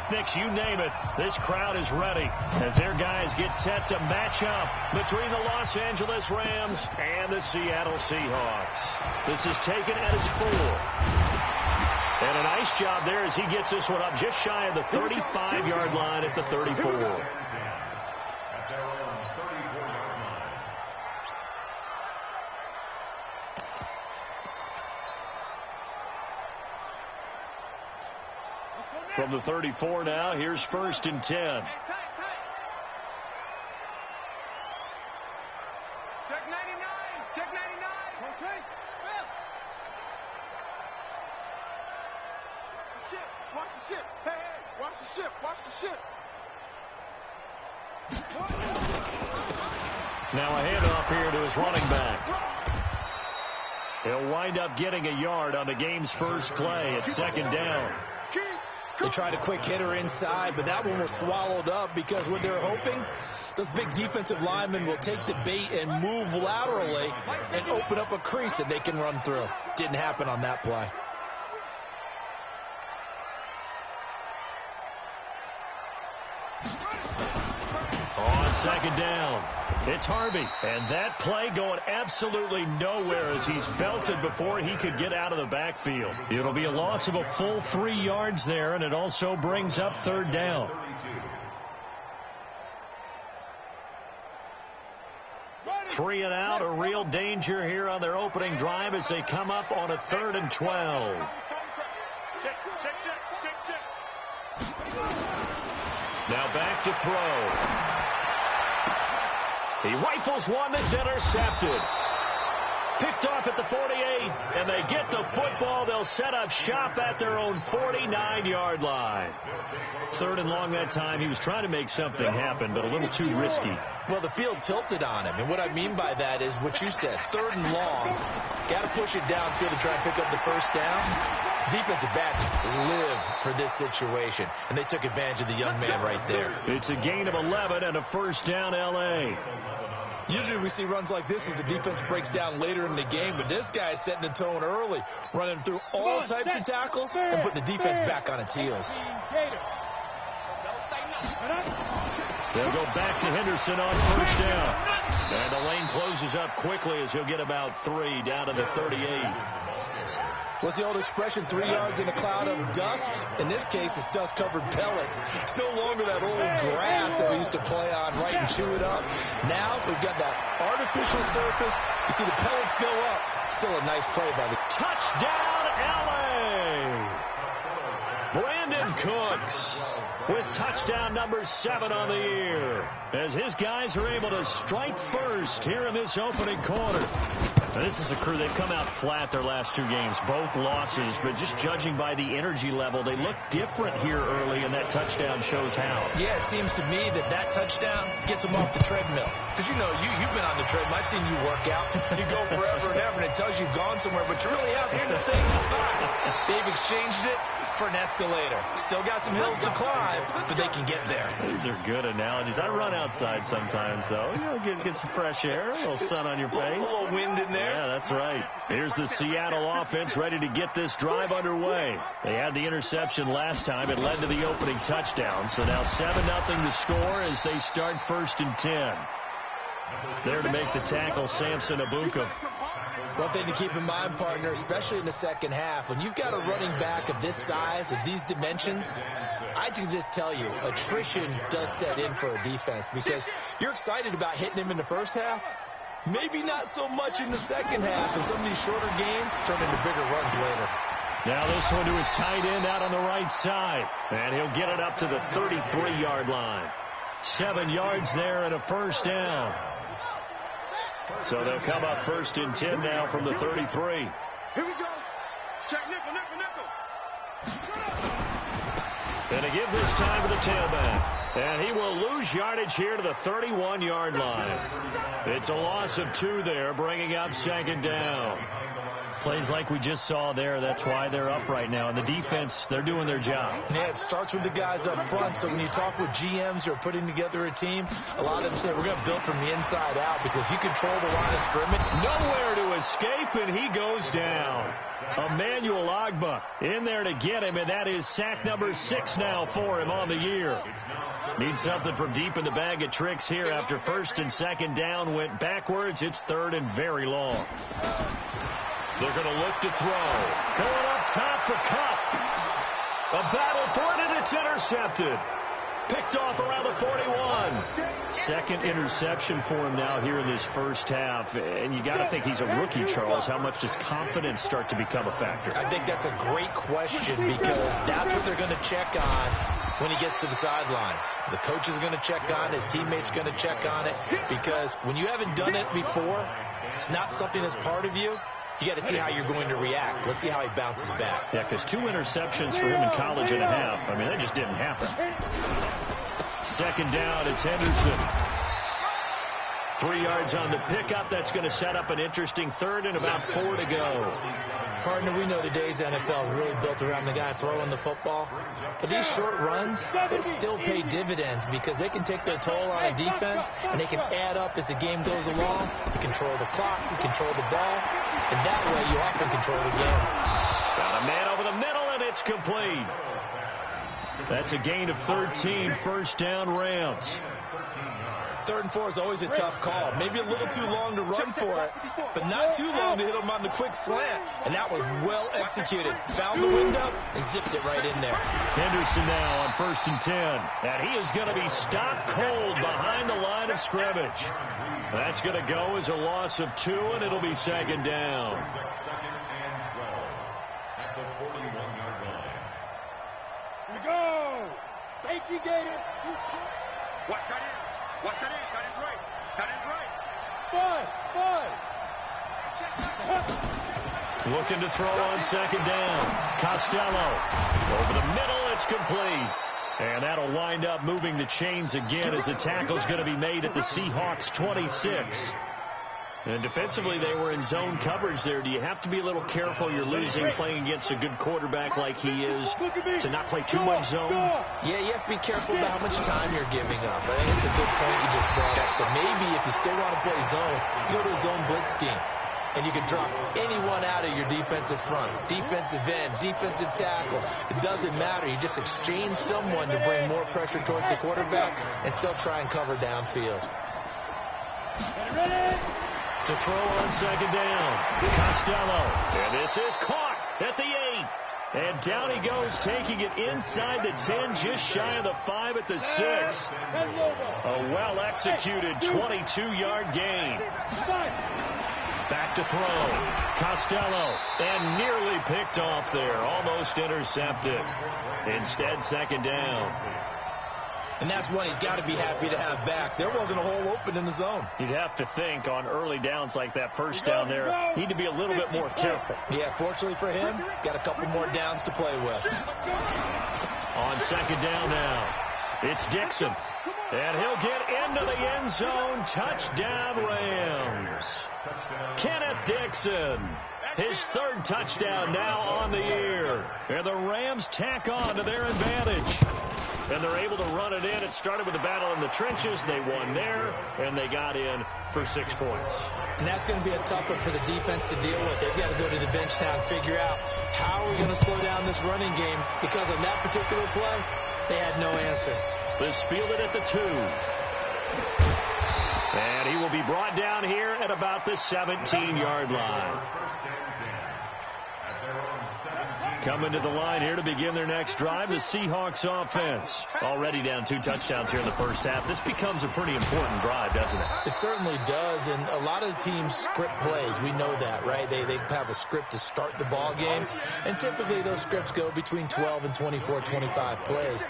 picnics, you name it. This crowd is ready as their guys get set to match up between the Los Angeles Rams and the Seattle Seahawks. This is taken at its 4. And a nice job there as he gets this one up just shy of the 35-yard line at the 34. From the 34 now, here's 1st and 10. Check 99. Check 99. Okay. Watch the ship. Hey, hey. Watch the ship. Watch the ship. Now a handoff here to his running back. He'll wind up getting a yard on the game's first play. It's 2nd down. They tried a quick hitter inside, but that one was swallowed up because what they're hoping, those big defensive linemen will take the bait and move laterally and open up a crease that they can run through. Didn't happen on that play. On 2nd down, it's Harvey. And that play going absolutely nowhere as he's belted before he could get out of the backfield. It'll be a loss of a full 3 yards there, and it also brings up 3rd down. Three and out, a real danger here on their opening drive as they come up on a 3rd and 12. Now back to throw. He rifles one that's intercepted. Picked off at the 48, and they get the football. They'll set up shop at their own 49-yard line. 3rd and long that time. He was trying to make something happen, but a little too risky. Well, the field tilted on him, and what I mean by that is what you said, 3rd and long. Got to push it downfield to try and pick up the 1st down. Defensive backs live for this situation, and they took advantage of the young man right there. It's a gain of 11 and a 1st down L.A. Usually we see runs like this as the defense breaks down later in the game, but this guy is setting the tone early, running through all types of tackles and putting the defense back on its heels. They'll go back to Henderson on 1st down. And the lane closes up quickly as he'll get about 3 down to the 38. What's the old expression, 3 yards in a cloud of dust? In this case, it's dust-covered pellets. It's no longer that old grass that we used to play on, right, and chew it up. Now we've got that artificial surface. You see the pellets go up. Still a nice play by the... Touchdown, L.A. Brandon Cooks with touchdown number 7 on the year as his guys are able to strike first here in this opening quarter. Now, this is a crew, they've come out flat their last 2 games, both losses, but just judging by the energy level, they look different here early, and that touchdown shows how. Yeah, it seems to me that touchdown gets them off the treadmill. Because, you know, you've been on the treadmill. I've seen you work out. You go forever and ever, and it tells you you've gone somewhere, but you really have here in the same spot. They've exchanged it for an escalator. Still got some hills to climb, but they can get there. These are good analogies. I run outside sometimes, though. You know, get some fresh air, a little sun on your face. A little wind in there. Yeah, that's right. Here's the Seattle offense ready to get this drive underway. They had the interception last time. It led to the opening touchdown. So now 7-0 to score as they start 1st and 10. There to make the tackle, Samson Abuka. One thing to keep in mind, partner, especially in the second half, when you've got a running back of this size, of these dimensions, I can just tell you, attrition does set in for a defense because you're excited about hitting him in the first half. Maybe not so much in the second half, and some of these shorter gains turn into bigger runs later. Now this one to his tight end out on the right side, and he'll get it up to the 33-yard line. 7 yards there and a 1st down. So they'll come up 1st and 10 now from the 33. Here we go. Check nickel. And to give this time to the tailback. And he will lose yardage here to the 31-yard line. It's a loss of 2 there, bringing up 2nd down. Plays like we just saw there, that's why they're up right now. And the defense, they're doing their job. Yeah, it starts with the guys up front. So when you talk with GMs who are putting together a team, a lot of them say we're going to build from the inside out because if you control the line of scrimmage. Nowhere to escape, and he goes down. Emmanuel Ogbah in there to get him, and that is sack number 6 now for him on the year. Needs something from deep in the bag of tricks here after first and second down went backwards. It's third and very long. They're going to look to throw. Going up top for Cup. A battle for it, and it's intercepted. Picked off around the 41. Second interception for him now here in this first half. And you got to think he's a rookie, Charles. How much does confidence start to become a factor? I think that's a great question because that's what they're going to check on when he gets to the sidelines. The coach is going to check on it. His teammates are going to check on it because when you haven't done it before, it's not something that's part of you. You got to see how you're going to react. Let's see how he bounces back. Yeah, because 2 interceptions for him in college and a half. I mean, that just didn't happen. Second down, it's Henderson. 3 yards on the pickup. That's going to set up an interesting third and about 4 to go. Partner, we know today's NFL is really built around the guy throwing the football. But these short runs, they still pay dividends because they can take their toll on a defense, and they can add up as the game goes along. You control the clock, you control the ball, and that way you often control the game. Got a man over the middle, and it's complete. That's a gain of 13, first down Rams. 3rd and 4 is always a tough call. Maybe a little too long to run for it, but not too long to hit him on the quick slant. And that was well executed. Found the window and zipped it right in there. Henderson now on 1st and 10. And he is going to be stopped cold behind the line of scrimmage. That's going to go as a loss of 2, and it'll be 2nd down. Here we go. Thank you, Gator. Watch that in. Watch that in. That is right. That is right. 5. Looking to throw on 2nd down. Costello. Over the middle, it's complete. And that'll wind up moving the chains again as the tackle's going to be made at the Seahawks 26. And defensively, they were in zone coverage there. Do you have to be a little careful? You're losing playing against a good quarterback like he is to not play too much zone? Yeah, you have to be careful about how much time you're giving up. I think it's a good point you just brought up. So maybe if you still want to play zone, you go to a zone blitz scheme. And you can drop anyone out of your defensive front, defensive end, defensive tackle. It doesn't matter. You just exchange someone to bring more pressure towards the quarterback and still try and cover downfield. To throw on 2nd down, Costello. And this is caught at the 8. And down he goes, taking it inside the 10, just shy of the 5 at the 6. A well-executed 22-yard gain. Back to throw. Costello. And nearly picked off there. Almost intercepted. Instead, 2nd down. And that's one he's got to be happy to have back. There wasn't a hole open in the zone. You'd have to think on early downs like that first down there, need to be a little bit more careful. Yeah, fortunately for him, got a couple more downs to play with. On 2nd down now, it's Dixon. And he'll get into the end zone. Touchdown, Rams. Kenneth Dixon. His 3rd touchdown now on the year. And the Rams tack on to their advantage. And they're able to run it in. It started with a battle in the trenches. They won there, and they got in for 6 points. And that's going to be a tough one for the defense to deal with. They've got to go to the bench now and figure out how are we going to slow down this running game, because on that particular play, they had no answer. This fielded at the 2. And he will be brought down here at about the 17-yard line. Coming to the line here to begin their next drive, the Seahawks offense. Already down 2 touchdowns here in the first half. This becomes a pretty important drive, doesn't it? It certainly does, and a lot of the teams script plays. We know that, right? They have a script to start the ball game, and typically those scripts go between 12 and 24, 25 plays.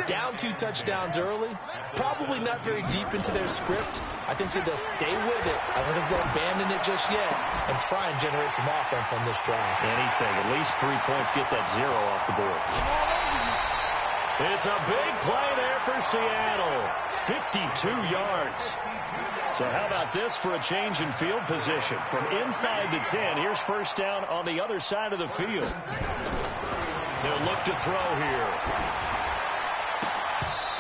Down 2 touchdowns early, probably not very deep into their script. I think that they'll stay with it. I don't think they'll abandon it just yet and try and generate some offense on this drive. Anything, at least 3 points, get that 0 off the board. It's a big play there for Seattle. 52 yards. So how about this for a change in field position? From inside the 10, here's first down on the other side of the field. They'll look to throw here.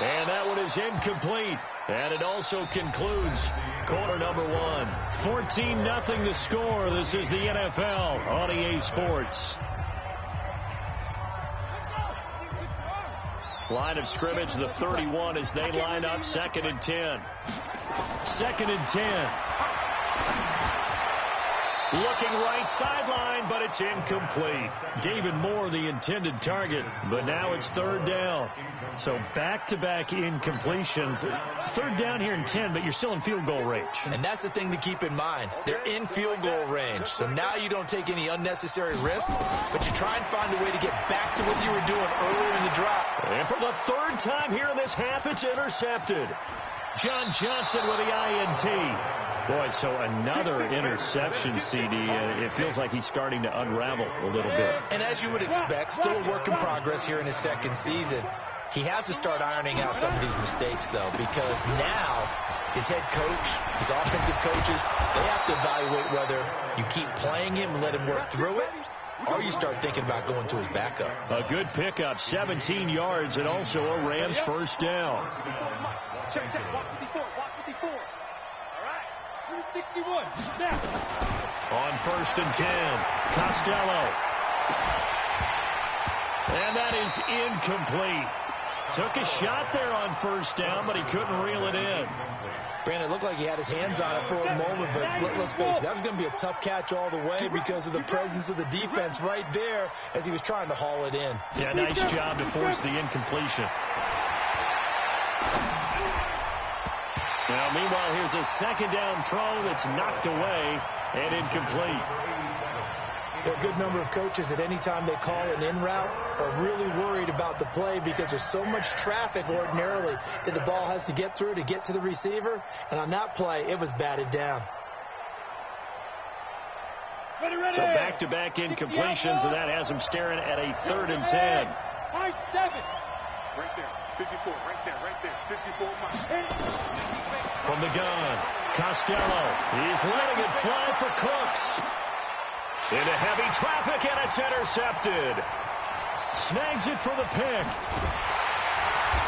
And that one is incomplete. And it also concludes quarter number one. 14-0 the score. This is the NFL on EA Sports. Line of scrimmage, the 31 as they line up. 2nd and 10. 2nd and 10. Looking right sideline, but it's incomplete. David Moore, the intended target, but now it's 3rd down. So back-to-back incompletions. 3rd down here in 10, but you're still in field goal range. And that's the thing to keep in mind. They're in field goal range. So now you don't take any unnecessary risks, but you try and find a way to get back to what you were doing earlier in the drive. And for the 3rd time here in this half, it's intercepted. John Johnson with the INT. Boy, so another interception, CD. It feels like he's starting to unravel a little bit. And as you would expect, still a work in progress here in his 2nd season. He has to start ironing out some of these mistakes, though, because now his head coach, his offensive coaches, they have to evaluate whether you keep playing him and let him work through it, or you start thinking about going to his backup. A good pickup, 17 yards, and also a Rams 1st down. Check, walk 54, walk 54. All right, 61, now. On 1st and 10, Costello. And that is incomplete. Took a shot there on 1st down, but he couldn't reel it in. Brandon, it looked like he had his hands on it for a moment, but let's face it, that was going to be a tough catch all the way because of the presence of the defense right there as he was trying to haul it in. Yeah, nice job to force the incompletion. Now, meanwhile, here's a 2nd down throw that's knocked away and incomplete. There are a good number of coaches at any time they call an in route are really worried about the play because there's so much traffic ordinarily that the ball has to get through to get to the receiver. And on that play, it was batted down. So back-to-back incompletions, and that has him staring at a 3rd and 10. High 7. Right there. 54, right there, 54 miles. From the gun, Costello. He's letting it fly for Cooks. Into heavy traffic, and it's intercepted. Snags it for the pick.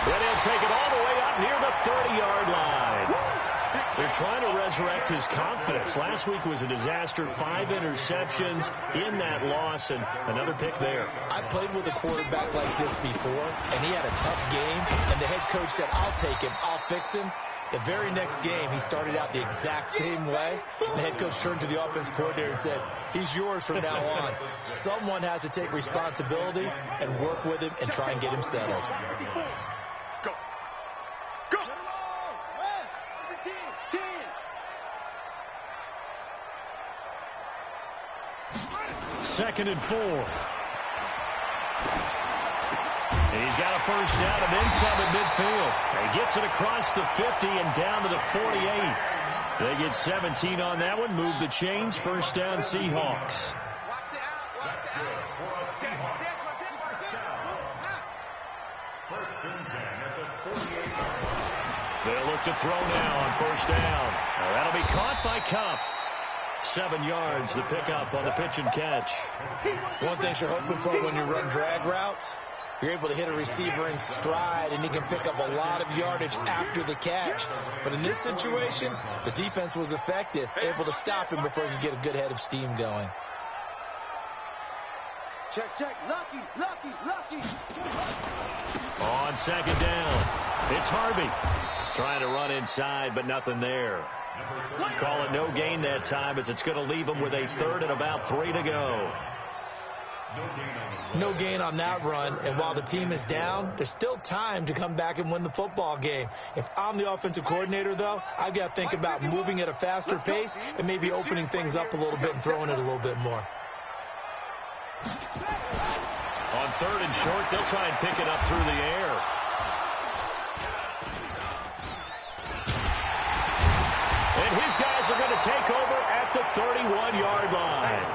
Then he'll take it all the way up near the 30-yard line. They're trying to resurrect his confidence. Last week was a disaster. 5 interceptions in that loss, and another pick there. I played with a quarterback like this before, and he had a tough game, and the head coach said, I'll take him, I'll fix him. The very next game, he started out the exact same way. The head coach turned to the offense coordinator and said, he's yours from now on. Someone has to take responsibility and work with him and try and get him settled. Go. Go. 2nd and 4. He's got a 1st down and then some at midfield. He gets it across the 50 and down to the 48. They get 17 on that one. Move the chains. 1st down, Seahawks. They'll look to throw now on 1st down. That'll be caught by Cup. 7 yards, the pickup on the pitch and catch. One thing you're hoping for when you run drag routes, you're able to hit a receiver in stride, and he can pick up a lot of yardage after the catch. But in this situation, the defense was effective, able to stop him before he could get a good head of steam going. Check. Lucky. On 2nd down, it's Harvey. Trying to run inside, but nothing there. Call it no gain that time, as it's going to leave him with a 3rd and about 3 to go. No gain on that run, and while the team is down, there's still time to come back and win the football game. If I'm the offensive coordinator, though, I've got to think about moving at a faster pace and maybe opening things up a little bit and throwing it a little bit more. On 3rd and short, they'll try and pick it up through the air. And his guys are going to take over at the 31-yard line.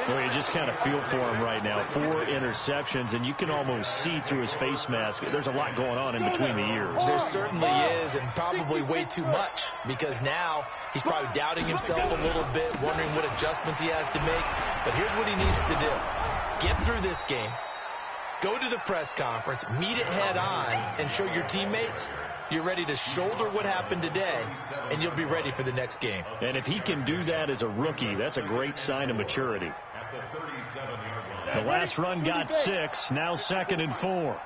Well, you just kind of feel for him right now. 4 interceptions, and you can almost see through his face mask. There's a lot going on in between the ears. There certainly is, and probably way too much, because now he's probably doubting himself a little bit, wondering what adjustments he has to make. But here's what he needs to do. Get through this game, go to the press conference, meet it head on, and show your teammates you're ready to shoulder what happened today, and you'll be ready for the next game. And if he can do that as a rookie, that's a great sign of maturity. The last run got 6, now 2nd and 4.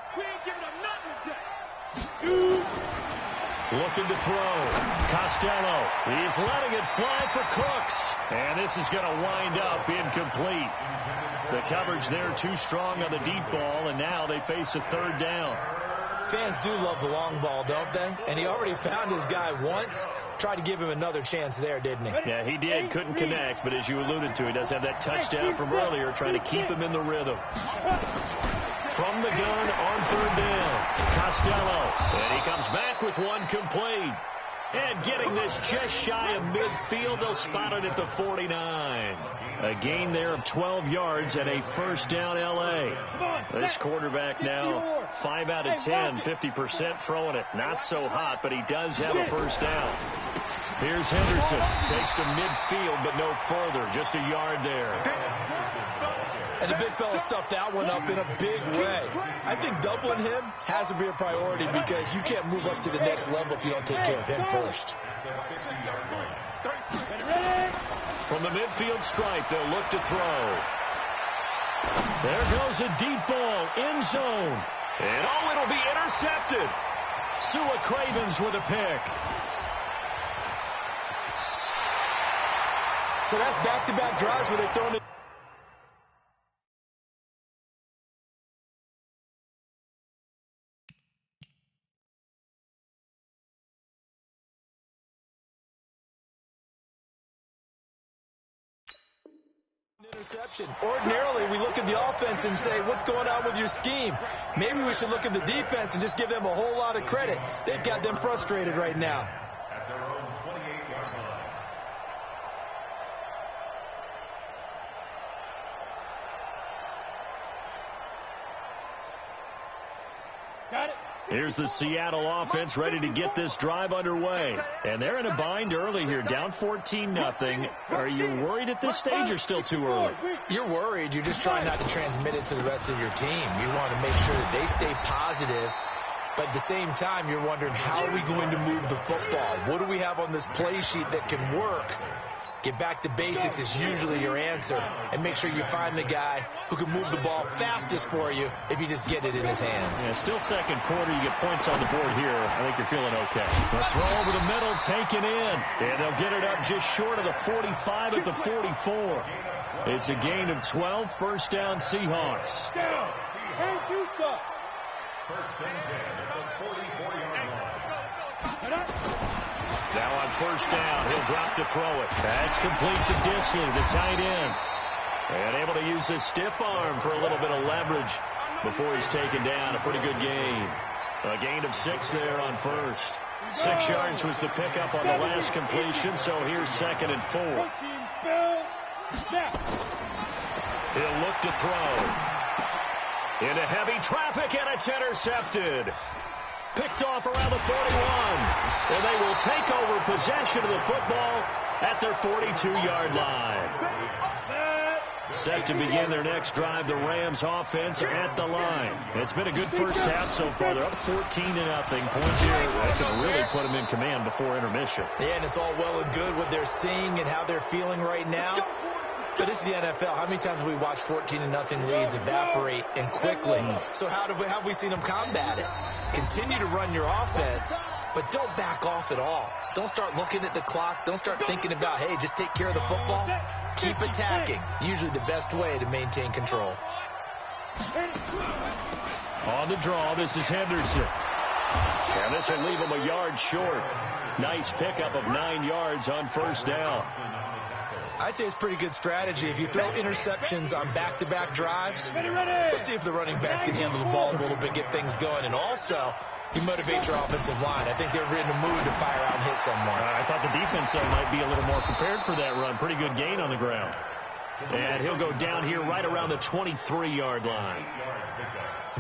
Looking to throw. Costello. He's letting it fly for Cooks. And this is going to wind up incomplete. The coverage there too strong on the deep ball, and now they face a 3rd down. Fans do love the long ball, don't they? And he already found his guy once. Tried to give him another chance there, didn't he? Yeah, he did. Couldn't connect, but as you alluded to, he does have that touchdown from earlier, trying to keep him in the rhythm. From the gun on 3rd down, Costello. And he comes back with one complete. And getting this just shy of midfield, they'll spot it at the 49. A gain there of 12 yards and a 1st down L.A. This quarterback now 5 out of 10, 50% throwing it. Not so hot, but he does have a 1st down. Here's Henderson. Takes to midfield, but no further. Just a yard there. And the big fella stuffed that one up in a big way. I think doubling him has to be a priority because you can't move up to the next level if you don't take care of him first. From the midfield stripe, they'll look to throw. There goes a deep ball, end zone. And oh, it'll be intercepted. Sua Cravens with a pick. So that's back-to-back drives where they've thrown it. Interception. Ordinarily, we look at the offense and say, what's going on with your scheme? Maybe we should look at the defense and just give them a whole lot of credit. They've got them frustrated right now. Got it. Here's the Seattle offense ready to get this drive underway. And they're in a bind early here, down 14-0. Are you worried at this stage or still too early? You're worried. You're just trying not to transmit it to the rest of your team. You want to make sure that they stay positive. But at the same time, you're wondering, how are we going to move the football? What do we have on this play sheet that can work? Get back to basics is usually your answer. And make sure you find the guy who can move the ball fastest for you if you just get it in his hands. Yeah, still 2nd quarter. You get points on the board here. I think you're feeling okay. The throw over the middle, taken in. And they'll get it up just short of the 45 at the 44. It's a gain of 12, 1st down Seahawks. Down. Can't do so. 1st and 10 at the 44-yard line. Now on 1st down, he'll drop to throw it. That's complete to Disley, the tight end. And able to use his stiff arm for a little bit of leverage before he's taken down. A pretty good gain. A gain of 6 there on 1st. 6 yards was the pickup on the last completion, so here's 2nd and 4. He'll look to throw. Into heavy traffic, and it's intercepted. Picked off around the 41. And they will take over possession of the football at their 42-yard line. Set to begin their next drive, the Rams offense at the line. It's been a good first half so far. They're up 14-0. Points here that can really put them in command before intermission. Yeah, and it's all well and good what they're seeing and how they're feeling right now. But this is the NFL. How many times have we watched 14-0 leads evaporate and quickly? So how have we seen them combat it? Continue to run your offense, but don't back off at all. Don't start looking at the clock. Don't start thinking about, hey, just take care of the football. Keep attacking. Usually the best way to maintain control. On the draw, this is Henderson. And this will leave him a yard short. Nice pickup of 9 yards on 1st down. I'd say it's pretty good strategy. If you throw interceptions on back-to-back drives, let's see if the running backs can handle the ball a little bit, get things going. And also, you motivate your offensive line. I think they're in the mood to fire out and hit someone. I thought the defense might be a little more prepared for that run. Pretty good gain on the ground. And he'll go down here right around the 23-yard line.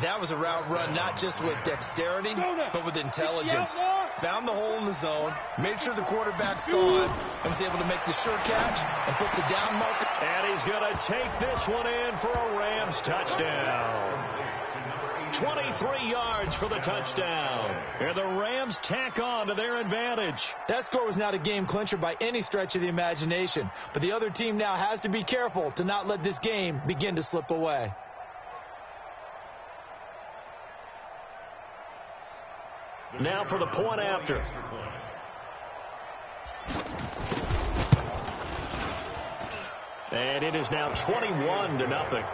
That was a route run not just with dexterity, but with intelligence. Found the hole in the zone, made sure the quarterback saw it, and was able to make the sure catch and put the down marker. And he's going to take this one in for a Rams touchdown. 23 yards for the touchdown. And the Rams tack on to their advantage. That score was not a game clincher by any stretch of the imagination. But the other team now has to be careful to not let this game begin to slip away. Now for the point after. And it is now 21-0.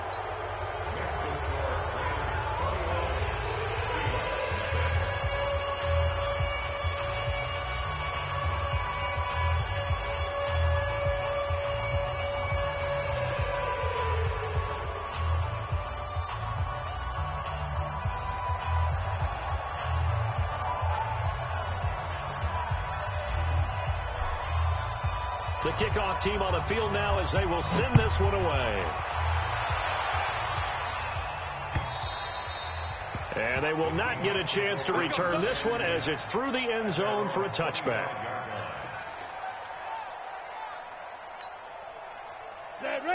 The kickoff team on the field now as they will send this one away. And they will not get a chance to return this one as it's through the end zone for a touchback.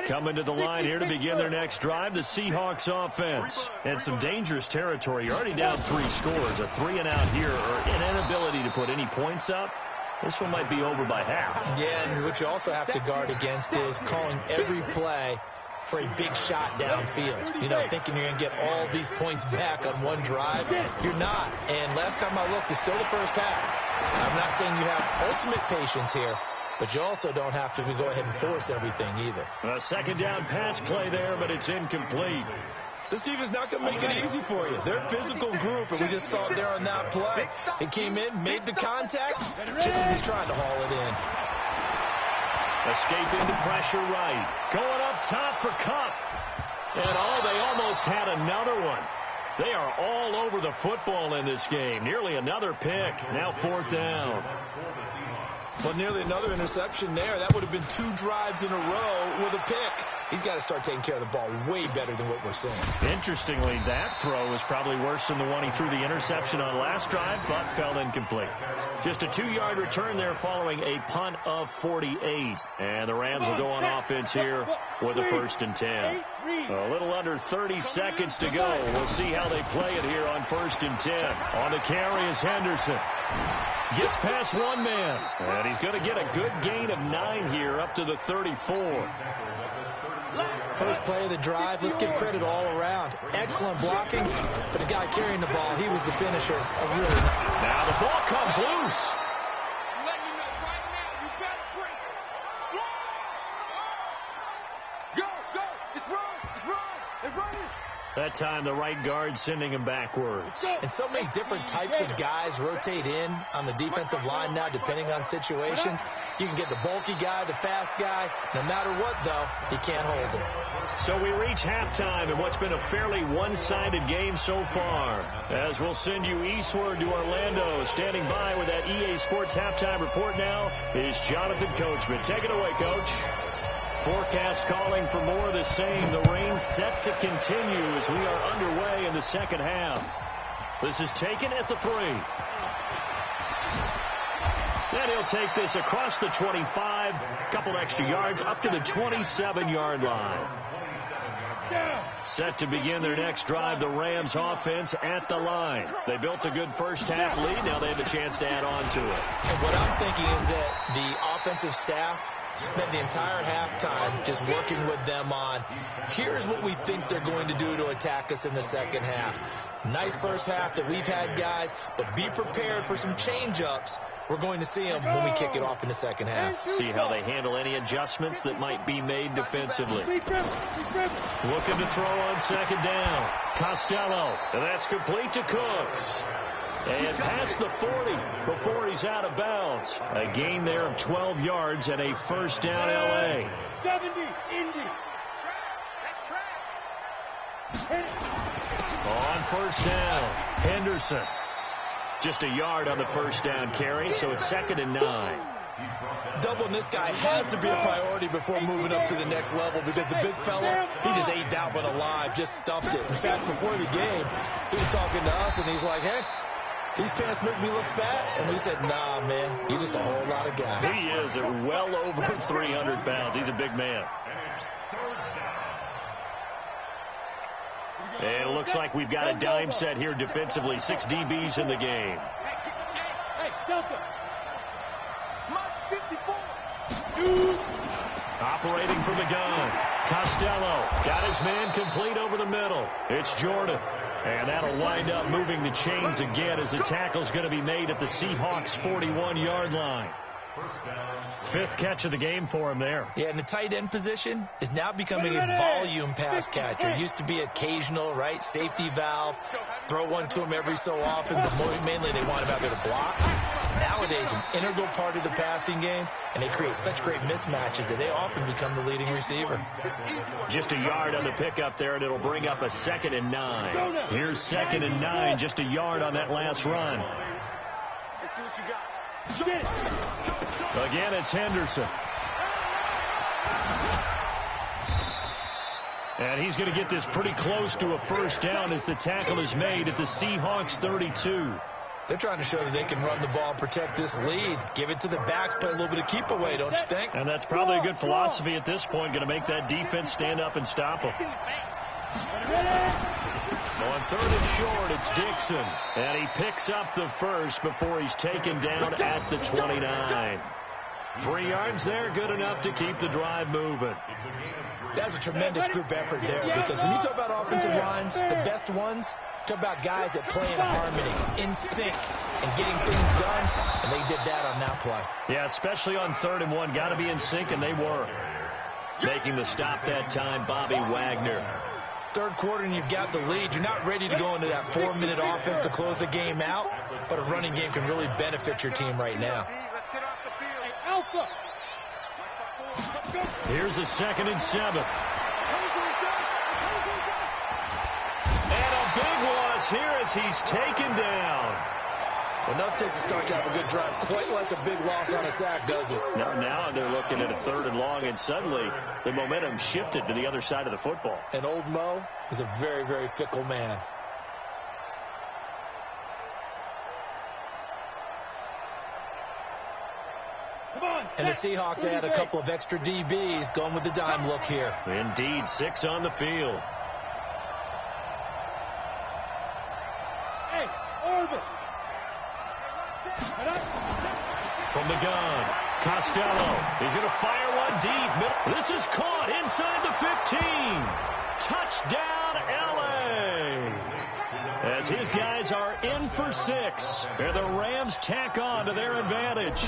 Coming to the line here to begin their next drive, the Seahawks offense. And some dangerous territory. You're already down 3 scores. A 3-and-out here or an inability to put any points up. This one might be over by half. Yeah, and what you also have to guard against is calling every play for a big shot downfield. You know, thinking you're going to get all these points back on one drive. You're not. And last time I looked, it's still the first half. I'm not saying you have ultimate patience here, but you also don't have to go ahead and force everything either. A second down pass play there, but it's incomplete. This defense is not going to make it easy for you. They're a physical group, and we just saw it there on that play. He came in, made the contact, just as he's trying to haul it in. Escape into pressure right. Going up top for Kupp. And they almost had another one. They are all over the football in this game. Nearly another pick. Now 4th down. Well, nearly another interception there. That would have been 2 drives in a row with a pick. He's got to start taking care of the ball way better than what we're seeing. Interestingly, that throw is probably worse than the one he threw the interception on last drive, but fell incomplete. Just a 2-yard return there following a punt of 48. And the Rams will go on offense here with a 1st and 10. A little under 30 seconds to go. We'll see how they play it here on 1st and 10. On the carry is Henderson. Gets past one man. And he's going to get a good gain of 9 here up to the 34. First play of the drive, let's give credit all around. Excellent blocking, but the guy carrying the ball, he was the finisher. Now the ball comes loose. That time, the right guard sending him backwards. And so many different types of guys rotate in on the defensive line now, depending on situations. You can get the bulky guy, the fast guy. No matter what, though, you can't hold him. So we reach halftime in what's been a fairly one-sided game so far. As we'll send you eastward to Orlando. Standing by with that EA Sports halftime report now is Jonathan Coachman. Take it away, Coach. Forecast calling for more of the same. The rain set to continue as we are underway in the second half. This is taken at the 3. And he'll take this across the 25. A couple extra yards up to the 27-yard line. Set to begin their next drive, the Rams offense at the line. They built a good first half lead. Now they have a chance to add on to it. And what I'm thinking is that the offensive staff spent the entire halftime just working with them on, here's what we think they're going to do to attack us in the second half. Nice first half that we've had, guys, but be prepared for some change-ups. We're going to see them when we kick it off in the second half. See how they handle any adjustments that might be made defensively. Looking to throw on second down. Costello, and that's complete to Cooks. And past the 40 before he's out of bounds. A gain there of 12 yards and a first down L.A. 70, Indy. On first down, Henderson. Just a yard on the first down carry, so it's 2nd and 9. Doubling this guy has to be a priority before moving up to the next level because the big fella, he just ate that one alive, just stuffed it. In fact, before the game, he was talking to us, and he's like, hey, these pants make me look fat. And we said, nah, man, you're just a whole lot of guy. He is well over 300 pounds. He's a big man. And it looks like we've got a dime set here defensively. 6 DBs in the game. Hey, Delta. Mark 54. Operating from the gun. Costello got his man complete over the middle. It's Jordan. And that'll wind up moving the chains again as the tackle's going to be made at the Seahawks' 41-yard line. 5th catch of the game for him there. Yeah, and the tight end position is now becoming a volume pass catcher. It used to be occasional, right? Safety valve, throw one to him every so often, but mainly they want him out there to block. Nowadays, an integral part of the passing game, and they create such great mismatches that they often become the leading receiver. Just a yard on the pickup there, and it'll bring up a 2nd and 9. Here's 2nd and 9, just a yard on that last run. Let's see what you got. Again, it's Henderson. And he's going to get this pretty close to a first down as the tackle is made at the Seahawks 32. They're trying to show that they can run the ball and protect this lead. Give it to the backs, play a little bit of keep away, don't you think? And that's probably a good philosophy at this point, going to make that defense stand up and stop them. On 3rd and short, it's Dixon. And he picks up the first before he's taken down at the 29. 3 yards there, good enough to keep the drive moving. That's a tremendous group effort there, because when you talk about offensive lines, the best ones, talk about guys that play in harmony, in sync, and getting things done, and they did that on that play. Yeah, especially on 3rd and 1. Got to be in sync, and they were. Making the stop that time, Bobby Wagner. 3rd quarter and you've got the lead. You're not ready to go into that 4-minute offense to close the game out, but a running game can really benefit your team right now. Alpha. Here's a 2nd and 7. And a big loss here as he's taken down. Enough takes to start to have a good drive. Quite like a big loss on a sack, does it? Now they're looking at a 3rd and long, and suddenly the momentum shifted to the other side of the football. And old Mo is a very, very fickle man. And the Seahawks add a couple of extra DBs going with the dime look here. Indeed, 6 on the field. Hey, Orville. From the gun, Costello. He's going to fire one deep. This is caught inside the 15. Touchdown, L.A. As his guys are in for 6. And the Rams tack on to their advantage.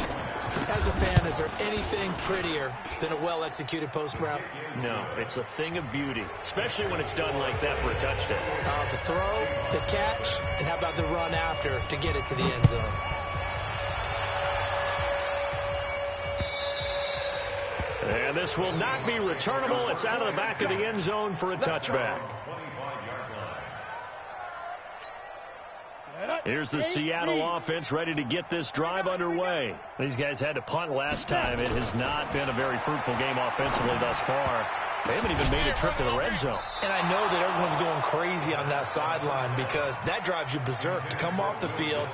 As a fan, is there anything prettier than a well-executed post route? No, it's a thing of beauty, especially when it's done like that for a touchdown. The throw, the catch, and how about the run after to get it to the end zone? And this will not be returnable. It's out of the back of the end zone for a touchback. Here's the Seattle offense ready to get this drive underway. These guys had to punt last time. It has not been a very fruitful game offensively thus far. They haven't even made a trip to the red zone. And I know that everyone's going crazy on that sideline because that drives you berserk to come off the field,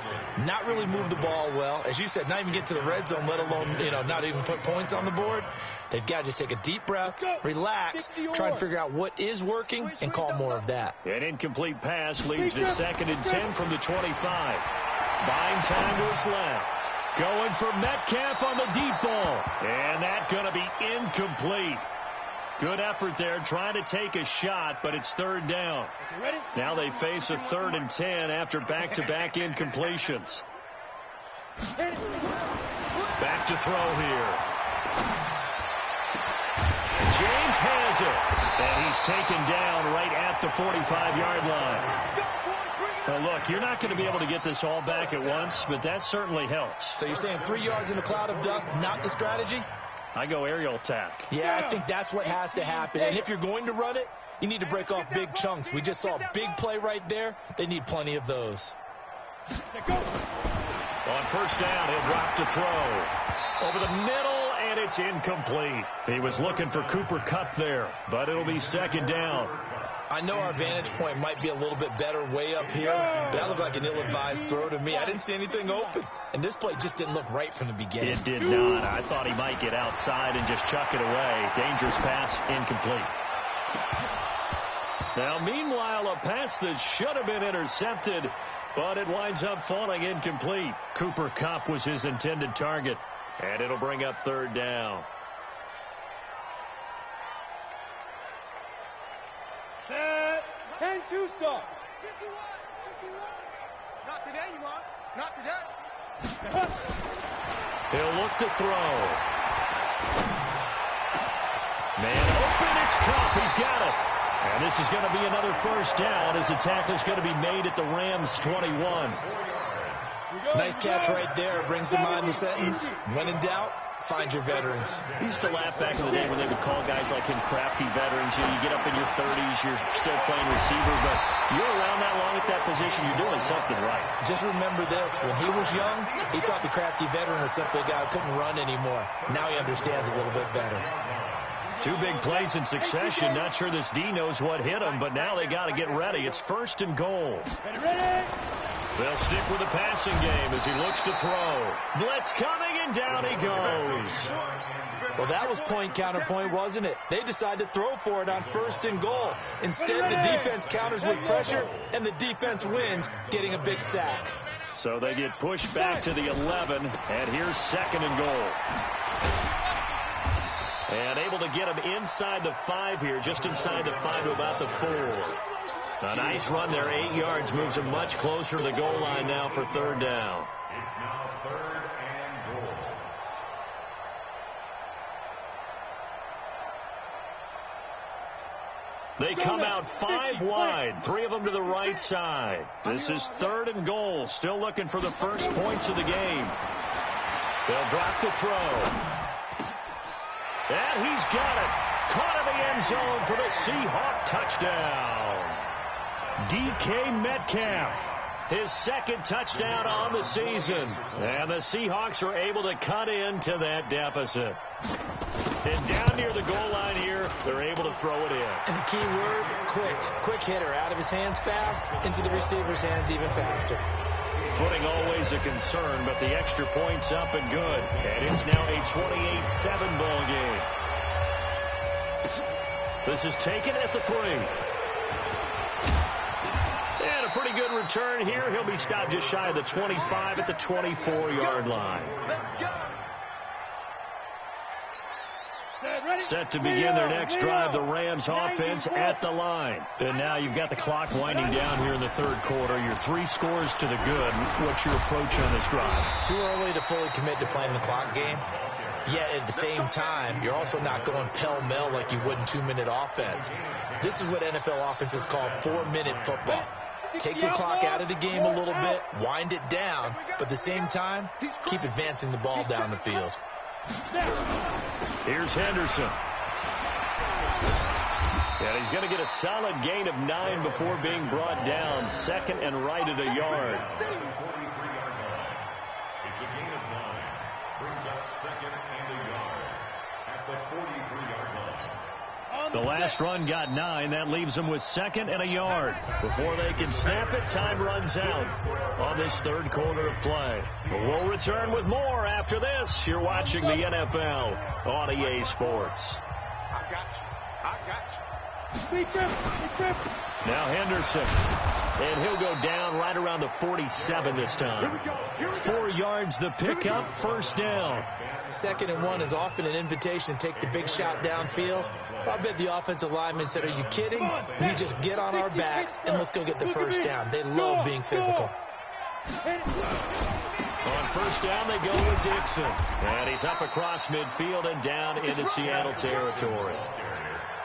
not really move the ball well. As you said, not even get to the red zone, let alone, not even put points on the board. They've got to just take a deep breath, relax, try and figure out what is working, and call more of that. An incomplete pass leads to 2nd and 10 from the 25. Buying time to his left. Going for Metcalf on the deep ball. And that's going to be incomplete. Good effort there, trying to take a shot, but it's 3rd down. Now they face a 3rd and 10 after back-to-back incompletions. Back to throw here. James has it, and he's taken down right at the 45-yard line. Well, look, you're not going to be able to get this all back at once, but that certainly helps. So you're saying 3 yards in a cloud of dust, not the strategy? I go aerial attack. Yeah, I think that's what has to happen. And if you're going to run it, you need to break off big chunks. We just saw a big play right there. They need plenty of those. On 1st down, he'll drop to throw. Over the middle, and it's incomplete. He was looking for Cooper Kupp there, but it'll be 2nd down. I know our vantage point might be a little bit better way up here, but that looked like an ill-advised throw to me. I didn't see anything open, and this play just didn't look right from the beginning. It did not. I thought he might get outside and just chuck it away. Dangerous pass, incomplete. Now, meanwhile, a pass that should have been intercepted, but it winds up falling incomplete. Cooper Kupp was his intended target, and it'll bring up third down. Set. 10-2 stop. 51. Not today, you want? Not today. He'll look to throw. Man open, it's Kupp. He's got it. And this is going to be another first down as the tackle's going to be made at the Rams' 21. Nice catch right there. Brings to mind the sentence, when in doubt, find your veterans. I used to laugh back in the day when they would call guys like him crafty veterans. You know, you get up in your 30s, you're still playing receiver, but you're around that long at that position, you're doing something right. Just remember this. When he was young, he thought the crafty veteran was simply a guy who couldn't run anymore. Now he understands a little bit better. Two big plays in succession. Not sure this D knows what hit him, but now they got to get ready. It's first and goal. Ready. They'll stick with the passing game as he looks to throw. Blitz coming, and down he goes. Well, that was point counterpoint, wasn't it? They decided to throw for it on first and goal. Instead, the defense counters with pressure, and the defense wins, getting a big sack. So they get pushed back to the 11, and here's second and goal. And able to get him inside the 5 here, just inside the 5 to about the 4. A nice run there, 8 yards, moves him much closer to the goal line now for third down. It's now third and goal. They come out 5 wide, 3 of them to the right side. This is third and goal, still looking for the first points of the game. They'll drop the throw. And he's got it. Caught in the end zone for the Seahawk touchdown. DK Metcalf, his second touchdown on the season. And the Seahawks are able to cut into that deficit. And down near the goal line here, they're able to throw it in. And the key word, quick. Quick hitter. Out of his hands fast, into the receiver's hands even faster. Footing always a concern, but the extra point's up and good. And it's now a 28-7 ball game. This is taken at the 3. And a pretty good return here. He'll be stopped just shy of the 25 at the 24-yard line. Set to begin their next drive, the Rams offense at the line. And now you've got the clock winding down here in the third quarter. You're 3 scores to the good. What's your approach on this drive? Too early to fully commit to playing the clock game. Yet at the same time, you're also not going pell-mell like you would in 2-minute offense. This is what NFL offenses call 4-minute football. Take the clock out of the game a little bit, wind it down, but at the same time, keep advancing the ball down the field. Here's Henderson. And he's going to get a solid gain of 9 before being brought down. Second and right at a yard. It's a gain of 9. Brings up second and a yard at the 43-yard line. The last run got 9. That leaves them with second and a yard. Before they can snap it, time runs out on this third quarter of play. We'll return with more after this. You're watching the NFL on EA Sports. I got you. I got you. Now Henderson. And he'll go down right around the 47 this time. 4 yards the pickup, first down. Second and 1 is often an invitation to take the big shot downfield. I bet the offensive lineman said, are you kidding? We just get on our backs and let's go get the first down. They love being physical. On first down, they go with Dixon. And he's up across midfield and down into Seattle territory.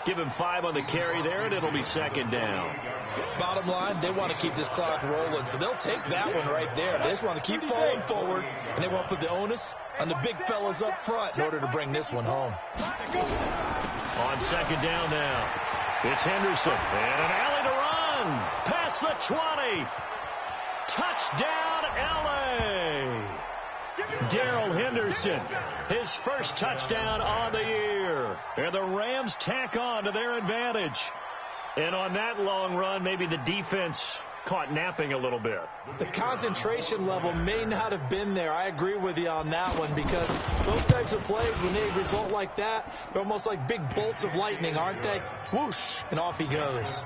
Give him 5 on the carry there, and it'll be second down. Bottom line, they want to keep this clock rolling, so they'll take that one right there. They just want to keep falling forward, and they want to put the onus on the big fellas up front in order to bring this one home. On second down now, it's Henderson. And an alley to run. Past the 20. Touchdown, L.A. Darrell Henderson, his first touchdown on the year. And the Rams tack on to their advantage. And on that long run, maybe the defense caught napping a little bit. The concentration level may not have been there. I agree with you on that one, because those types of plays, when they result like that, they're almost like big bolts of lightning, aren't they? Whoosh, and off he goes.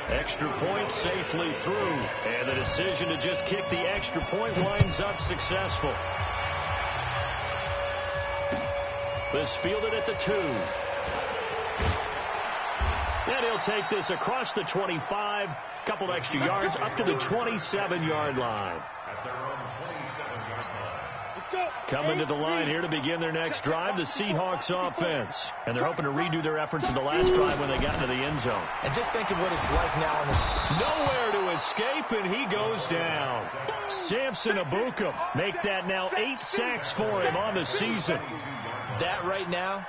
Extra point safely through, and the decision to just kick the extra point winds up successful. This fielded at the 2. And he'll take this across the 25, couple extra yards up to the 27-yard line. At their own 27-yard line. Coming to the line here to begin their next drive, the Seahawks offense. And they're hoping to redo their efforts in the last drive when they got into the end zone. And just think of what it's like now on this. Nowhere to escape, and he goes down. Samson Abuka make that now 8 sacks for him on the season. That right now,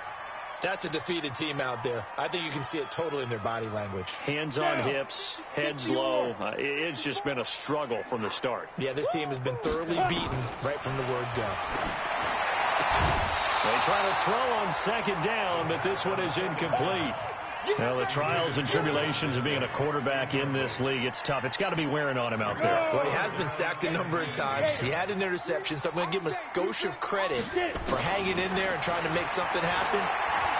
that's a defeated team out there. I think you can see it totally in their body language. Hands on hips, heads low. It's just been a struggle from the start. Yeah, this team has been thoroughly beaten right from the word go. They try to throw on second down, but this one is incomplete. Well, the trials and tribulations of being a quarterback in this league, it's tough. It's got to be wearing on him out there. Well, he has been sacked a number of times. He had an interception, so I'm going to give him a skosh of credit for hanging in there and trying to make something happen,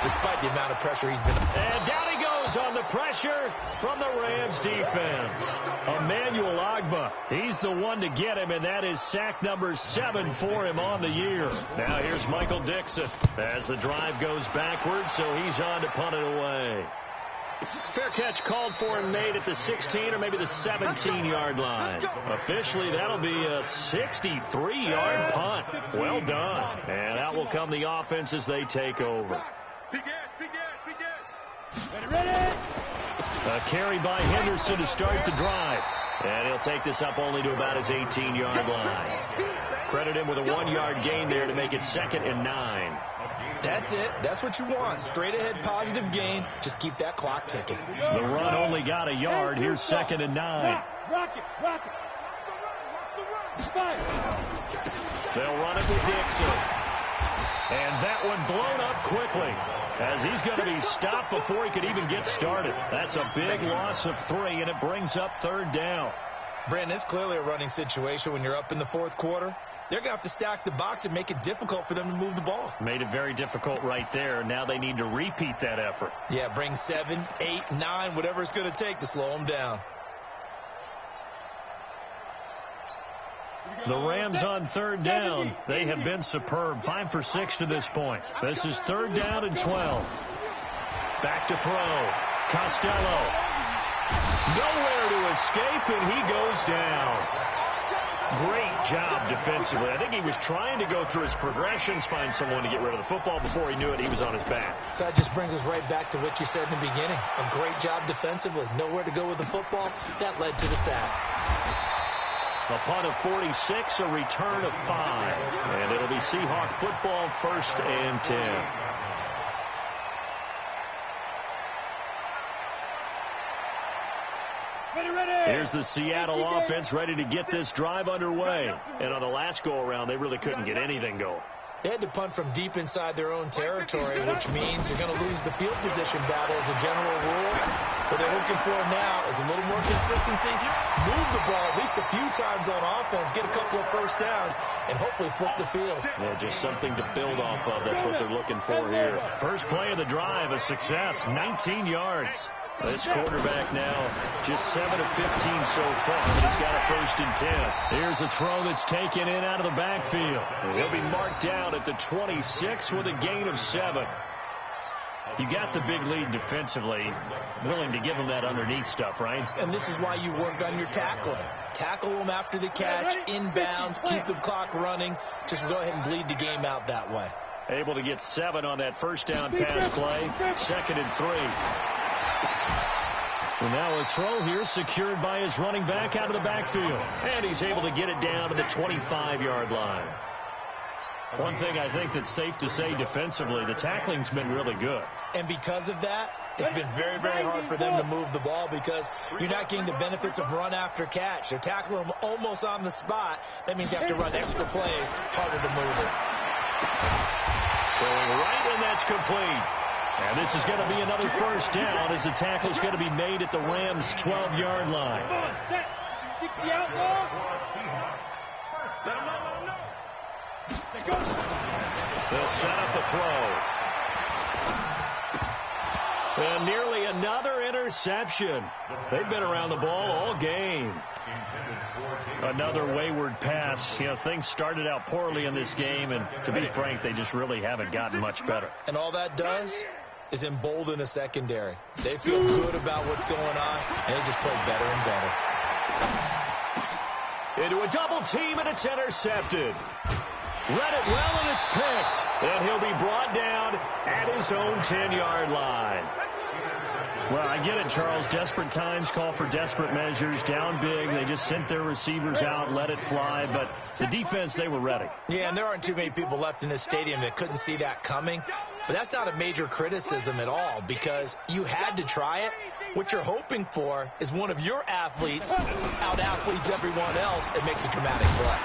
despite the amount of pressure he's been under. And down he goes on the pressure from the Rams defense. Emmanuel Ogbah, he's the one to get him, and that is sack number 7 for him on the year. Now here's Michael Dixon as the drive goes backwards, so he's on to punt it away. Fair catch called for and made at the 16 or maybe the 17-yard line. Officially, that'll be a 63-yard punt. Well done. And out will come the offense as they take over. A carry by Henderson to start the drive. And he'll take this up only to about his 18-yard line. Credit him with a 1-yard gain there to make it 2nd and 9. That's it. That's what you want. Straight ahead positive gain. Just keep that clock ticking. The run only got a yard. Here's 2nd and 9. They'll run it with Dixon. And that one blown up quickly, as he's going to be stopped before he could even get started. That's a big loss of 3, and it brings up 3rd down. Brandon, it's clearly a running situation when you're up in the 4th quarter. They're going to have to stack the box and make it difficult for them to move the ball. Made it very difficult right there. Now they need to repeat that effort. Yeah, bring 7, 8, 9, whatever it's going to take to slow them down. The Rams on 3rd down. They have been superb. 5 for 6 to this point. This is 3rd down and 12. Back to throw. Costello. Nowhere to escape, and he goes down. Great job defensively. I think he was trying to go through his progressions, find someone to get rid of the football. Before he knew it, he was on his back. So that just brings us right back to what you said in the beginning. A great job defensively. Nowhere to go with the football. That led to the sack. A punt of 46, a return of 5. And it'll be Seahawk football, 1st and 10. Here's the Seattle offense ready to get this drive underway. And on the last go-around, they really couldn't get anything going. They had to punt from deep inside their own territory, which means they're going to lose the field position battle as a general rule. What they're looking for now is a little more consistency, move the ball at least a few times on offense, get a couple of first downs, and hopefully flip the field. Yeah, just something to build off of. That's what they're looking for here. First play of the drive, a success, 19 yards. This quarterback now just 7 of 15 so far, but he's got a 1st and 10. Here's a throw that's taken in out of the backfield. He'll be marked down at the 26 with a gain of 7. You got the big lead defensively, willing to give him that underneath stuff, right? And this is why you work on your tackling. Tackle them after the catch, inbounds, keep the clock running. Just go ahead and bleed the game out that way. Able to get 7 on that first down pass play. 2nd and 3. And now a throw here secured by his running back out of the backfield. And he's able to get it down to the 25-yard line. One thing I think that's safe to say defensively, the tackling's been really good. And because of that, it's been very, very hard for them to move the ball because you're not getting the benefits of run after catch. They're tackling them almost on the spot. That means you have to run extra plays, harder to move it. Going right, and that's complete. And this is going to be another first down as the tackle's going to be made at the Rams' 12-yard line. 60 outlaw. Let him know. Say go. They'll set up the throw. And nearly another interception. They've been around the ball all game. Another wayward pass. You know, things started out poorly in this game, and to be frank, they just really haven't gotten much better. And all that does is embolden a secondary. They feel good about what's going on, and they just play better and better. Into a double team, and it's intercepted. Read it well, and it's picked. And he'll be brought down at his own 10-yard line. Well, I get it, Charles. Desperate times call for desperate measures. Down big. They just sent their receivers out, let it fly. But the defense, they were ready. Yeah, and there aren't too many people left in this stadium that couldn't see that coming. But that's not a major criticism at all because you had to try it. What you're hoping for is one of your athletes out-athletes everyone else and makes a dramatic play.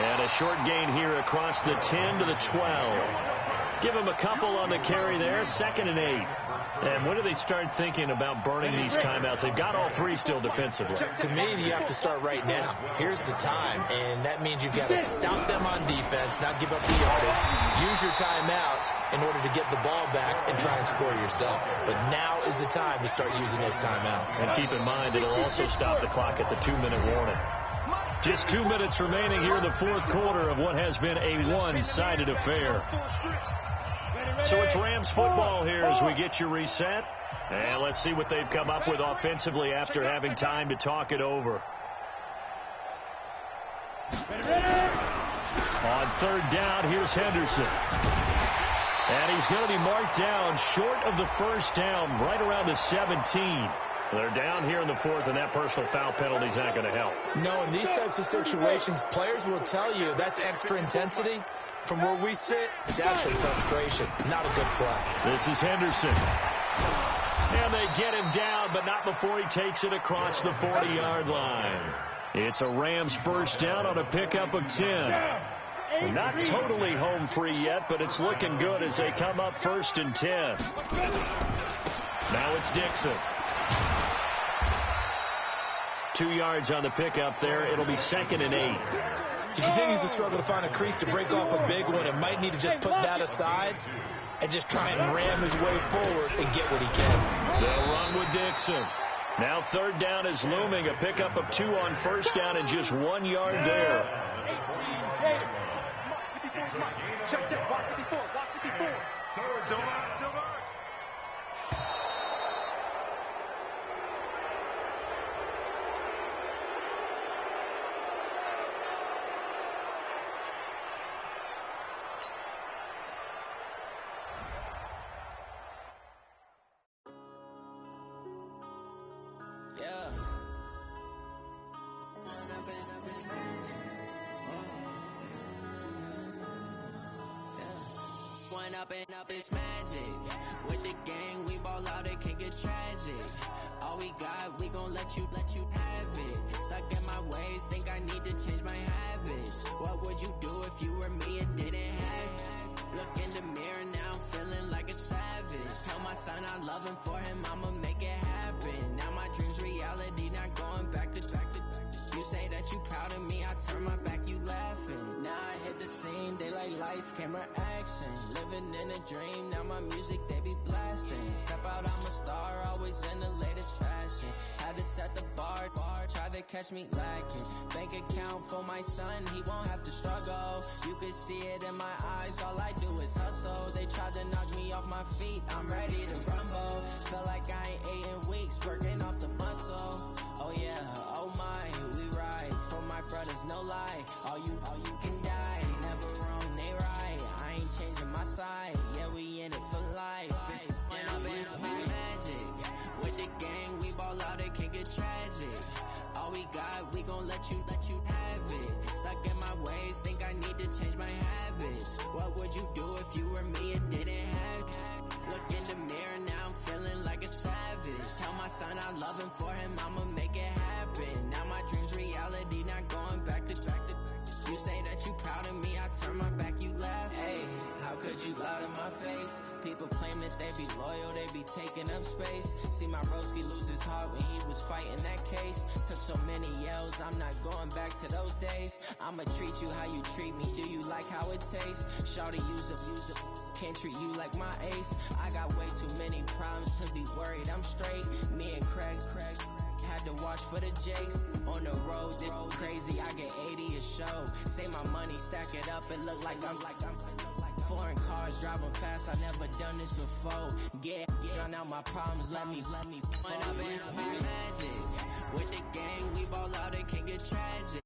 And a short gain here across the 10 to the 12. Give him a couple on the carry there. 2nd and 8. And when do they start thinking about burning these timeouts? They've got all three still defensively. To me, you have to start right now. Here's the time, and that means you've got to stop them on defense, not give up the yardage, use your timeouts in order to get the ball back and try and score yourself. But now is the time to start using those timeouts. And keep in mind, it'll also stop the clock at the 2-minute warning. Just 2 minutes remaining here in the fourth quarter of what has been a one-sided affair. So it's Rams football here as we get you reset. And let's see what they've come up with offensively after having time to talk it over. On 3rd down, here's Henderson. And he's going to be marked down short of the first down, right around the 17. They're down here in the 4th, and that personal foul penalty is not going to help. No, in these types of situations, players will tell you that's extra intensity. From where we sit, it's actually frustration, not a good play. This is Henderson. And they get him down, but not before he takes it across the 40-yard line. It's a Rams first down on a pickup of 10. Not totally home free yet, but it's looking good as they come up 1st and 10. Now it's Dixon. 2 yards on the pickup there. It'll be 2nd and 8. He continues to struggle to find a crease to break off a big one and might need to just put that aside and just try and ram his way forward and get what he can. They'll run with Dixon. Now 3rd down is looming. A pickup of 2 on 1st down and just 1 yard there. 18, check, block 54, block 54. Silver. Up it's magic. With the gang, we ball out, it can get tragic. All we got, we gon' let you have it. Stuck in my ways, think I need to change my habits. What would you do if you were me and didn't have it? Look in the mirror now, feeling like a savage. Tell my son I love him, for him I'ma make it happen. Now my dream's reality, not going back to. You say that you proud of me, I turn my back, you laughing. Now I hit the scene, they like lights, camera, action. Living in a dream, now my music, they be blasting. Step out, I'm a star, always in the latest fashion. Had to set the bar, try to catch me lacking. Bank account for my son, he won't have to struggle. You can see it in my eyes, all I do is hustle. They tried to knock me off my feet, I'm ready to rumble. Feel like I ain't ate in weeks, working off the muscle. Oh yeah, oh my, we ride for my brothers, no lie. All you can die, never wrong, they right. I ain't changing my side, yeah, we in it for life. And up it's magic. With the gang, we ball out, it can get tragic. All we got, we gon' let you have it. Stuck in my ways, think I need to change my habits. What would you do if you were me and didn't have it? Look in the mirror now, I'm feeling like a savage. Tell my son I love him, for him I'ma make it happen. Now my dream's reality, not going back to. You say that you proud of me, I turn my back, you laugh. Hey, how could you lie to my face? People claim that they be loyal, they be taking up space. See my broski lose his heart when he was fighting. fighting that case. Took so many L's, I'm not going back to those days. I'ma treat you how you treat me, do you like how it tastes? Shawty, use up, can't treat you like my ace. I got way too many problems to be worried, I'm straight. Me and Craig had to watch for the Jakes. On the road, this crazy, I get 80 a show. Say my money, stack it up, it look like I'm foreign cars, driving fast, I never done this before. Drown out my problems, let me point up and up is magic. With the gang, we ball out, it can get tragic.